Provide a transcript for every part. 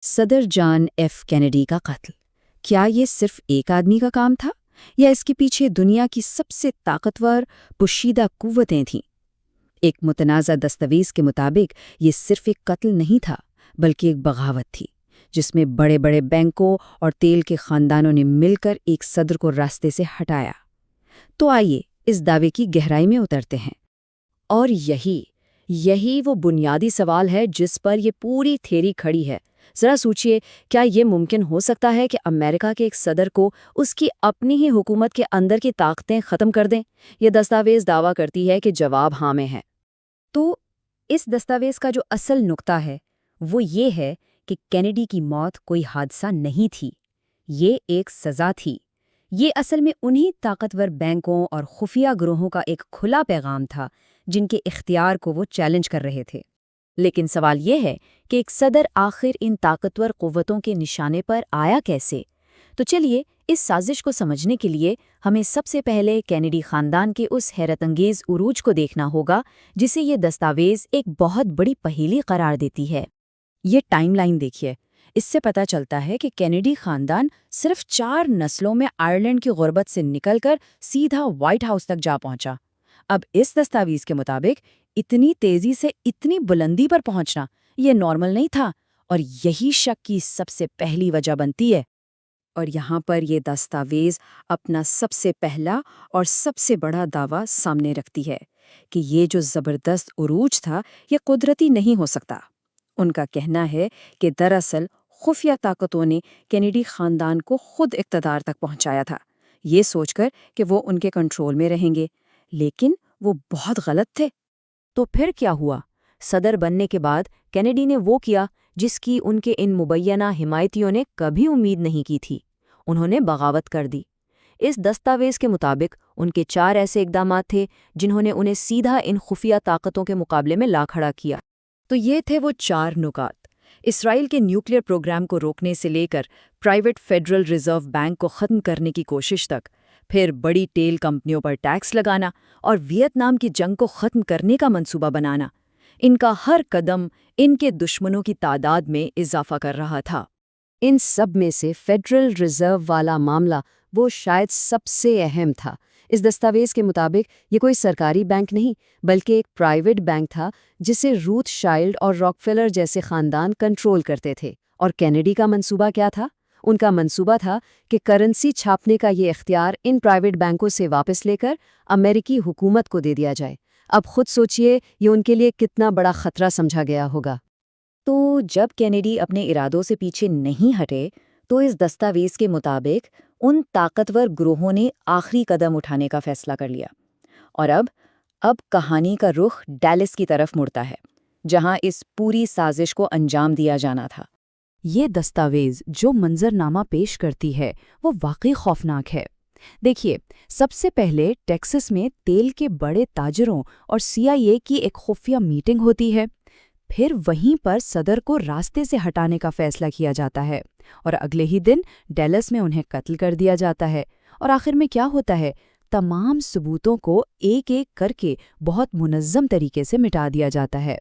صدر John F Kennedy کا قتل، کیا یہ صرف ایک آدمی کا کام تھا یا اس کے پیچھے دنیا کی سب سے طاقتور پوشیدہ قوتیں تھیں؟ ایک متنازع دستاویز کے مطابق یہ صرف ایک قتل نہیں تھا بلکہ ایک بغاوت تھی جس میں بڑے بڑے بینکوں اور تیل کے خاندانوں نے مل کر ایک صدر کو راستے سے ہٹایا۔ تو آئیے اس دعوے کی گہرائی میں اترتے ہیں۔ اور یہی وہ بنیادی سوال ہے جس پر یہ پوری تھیوری کھڑی ہے۔ ذرا سوچئے، کیا یہ ممکن ہو سکتا ہے کہ امریکہ کے ایک صدر کو اس کی اپنی ہی حکومت کے اندر کی طاقتیں ختم کر دیں؟ یہ دستاویز دعویٰ کرتی ہے کہ جواب ہاں میں ہے۔ تو اس دستاویز کا جو اصل نقطہ ہے وہ یہ ہے کہ کینیڈی کی موت کوئی حادثہ نہیں تھی، یہ ایک سزا تھی۔ یہ اصل میں انہی طاقتور بینکوں اور خفیہ گروہوں کا ایک کھلا پیغام تھا جن کے اختیار کو وہ چیلنج کر رہے تھے۔ لیکن سوال یہ ہے کہ ایک صدر آخر ان طاقتور قوتوں کے نشانے پر آیا کیسے؟ تو چلیے اس سازش کو سمجھنے کے لیے ہمیں سب سے پہلے کینیڈی خاندان کے اس حیرت انگیز عروج کو دیکھنا ہوگا جسے یہ دستاویز ایک بہت بڑی پہیلی قرار دیتی ہے۔ یہ ٹائم لائن دیکھیے، اس سے پتہ چلتا ہے کہ کینیڈی خاندان صرف 4 نسلوں میں آئرلینڈ کی غربت سے نکل کر سیدھا وائٹ ہاؤس تک جا پہنچا۔ اب اس دستاویز کے مطابق اتنی تیزی سے اتنی بلندی پر پہنچنا یہ نارمل نہیں تھا، اور یہی شک کی سب سے پہلی وجہ بنتی ہے۔ اور یہاں پر یہ دستاویز اپنا سب سے پہلا اور سب سے بڑا دعویٰ سامنے رکھتی ہے کہ یہ جو زبردست عروج تھا یہ قدرتی نہیں ہو سکتا۔ ان کا کہنا ہے کہ دراصل خفیہ طاقتوں نے کینیڈی خاندان کو خود اقتدار تک پہنچایا تھا، یہ سوچ کر کہ وہ ان کے کنٹرول میں رہیں گے، لیکن وہ بہت غلط تھے۔ تو پھر کیا ہوا؟ صدر بننے کے بعد کینیڈی نے وہ کیا جس کی ان کے ان مبینہ حمایتیوں نے کبھی امید نہیں کی تھی۔ انہوں نے بغاوت کر دی۔ اس دستاویز کے مطابق ان کے 4 ایسے اقدامات تھے جنہوں نے انہیں سیدھا ان خفیہ طاقتوں کے مقابلے میں لا کھڑا کیا۔ تو یہ تھے وہ 4 نکات: اسرائیل کے نیوکلیئر پروگرام کو روکنے سے لے کر پرائیویٹ فیڈرل ریزرو بینک کو ختم کرنے کی کوشش تک، پھر بڑی تیل کمپنیوں پر ٹیکس لگانا اور ویتنام کی جنگ کو ختم کرنے کا منصوبہ بنانا۔ ان کا ہر قدم ان کے دشمنوں کی تعداد میں اضافہ کر رہا تھا۔ ان سب میں سے فیڈرل ریزرو والا معاملہ وہ شاید سب سے اہم تھا۔ اس دستاویز کے مطابق یہ کوئی سرکاری بینک نہیں بلکہ ایک پرائیویٹ بینک تھا جسے روتھ شائلڈ اور راکفیلر جیسے خاندان کنٹرول کرتے تھے۔ اور کینیڈی کا منصوبہ کیا تھا؟ ان کا منصوبہ تھا کہ کرنسی چھاپنے کا یہ اختیار ان پرائیویٹ بینکوں سے واپس لے کر امریکی حکومت کو دے دیا جائے۔ اب خود سوچئے یہ ان کے لیے کتنا بڑا خطرہ سمجھا گیا ہوگا۔ تو جب کینیڈی اپنے ارادوں سے پیچھے نہیں ہٹے تو اس دستاویز کے مطابق ان طاقتور گروہوں نے آخری قدم اٹھانے کا فیصلہ کر لیا۔ اور اب کہانی کا رخ ڈیلس کی طرف مڑتا ہے جہاں اس پوری سازش کو انجام دیا جانا تھا۔ یہ دستاویز جو منظرنامہ پیش کرتی ہے وہ واقعی خوفناک ہے۔ دیکھیے، سب سے پہلے ٹیکسس میں تیل کے بڑے تاجروں اور CIA کی ایک خفیہ میٹنگ ہوتی ہے، پھر وہیں پر صدر کو راستے سے ہٹانے کا فیصلہ کیا جاتا ہے، اور اگلے ہی دن ڈیلس میں انہیں قتل کر دیا جاتا ہے۔ اور آخر میں کیا ہوتا ہے؟ تمام ثبوتوں کو ایک ایک کر کے بہت منظم طریقے سے مٹا دیا جاتا ہے۔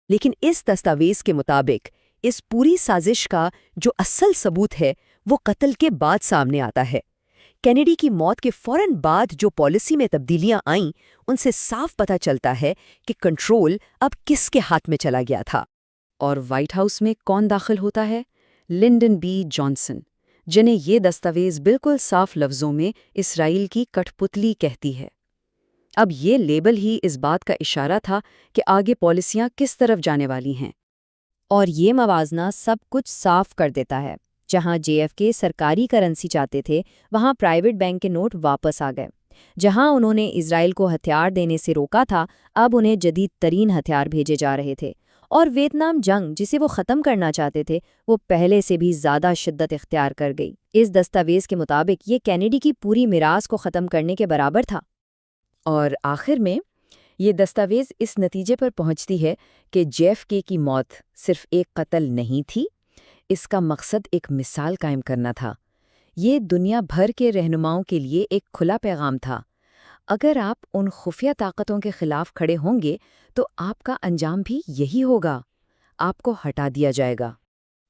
لیکن اس دستاویز کے مطابق اس پوری سازش کا جو اصل ثبوت ہے وہ قتل کے بعد سامنے آتا ہے۔ کینیڈی کی موت کے فوراً بعد جو پالیسی میں تبدیلیاں آئیں ان سے صاف پتہ چلتا ہے کہ کنٹرول اب کس کے ہاتھ میں چلا گیا تھا۔ اور وائٹ ہاؤس میں کون داخل ہوتا ہے؟ لنڈن بی جانسن، جنہیں یہ دستاویز بالکل صاف لفظوں میں اسرائیل کی کٹھ پتلی کہتی ہے۔ اب یہ لیبل ہی اس بات کا اشارہ تھا کہ آگے پالیسیاں کس طرف جانے والی ہیں۔ اور یہ موازنہ سب کچھ صاف کر دیتا ہے۔ جہاں JFK سرکاری کرنسی چاہتے تھے وہاں پرائیویٹ بینک کے نوٹ واپس آ گئے۔ جہاں انہوں نے اسرائیل کو ہتھیار دینے سے روکا تھا اب انہیں جدید ترین ہتھیار بھیجے جا رہے تھے۔ اور ویتنام جنگ جسے وہ ختم کرنا چاہتے تھے وہ پہلے سے بھی زیادہ شدت اختیار کر گئی۔ اس دستاویز کے مطابق یہ کینیڈی کی پوری میراث کو ختم کرنے کے برابر تھا۔ اور آخر میں یہ دستاویز اس نتیجے پر پہنچتی ہے کہ JFK کی موت صرف ایک قتل نہیں تھی، اس کا مقصد ایک مثال قائم کرنا تھا۔ یہ دنیا بھر کے رہنماؤں کے لیے ایک کھلا پیغام تھا۔ اگر آپ ان خفیہ طاقتوں کے خلاف کھڑے ہوں گے تو آپ کا انجام بھی یہی ہوگا، آپ کو ہٹا دیا جائے گا۔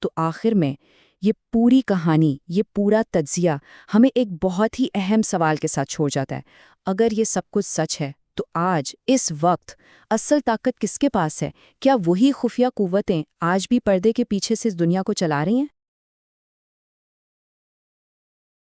تو آخر میں یہ پوری کہانی، یہ پورا تجزیہ ہمیں ایک بہت ہی اہم سوال کے ساتھ چھوڑ جاتا ہے۔ اگر یہ سب کچھ سچ ہے تو آج اس وقت اصل طاقت کس کے پاس ہے؟ کیا وہی خفیہ قوتیں آج بھی پردے کے پیچھے سے اس دنیا کو چلا رہی ہیں؟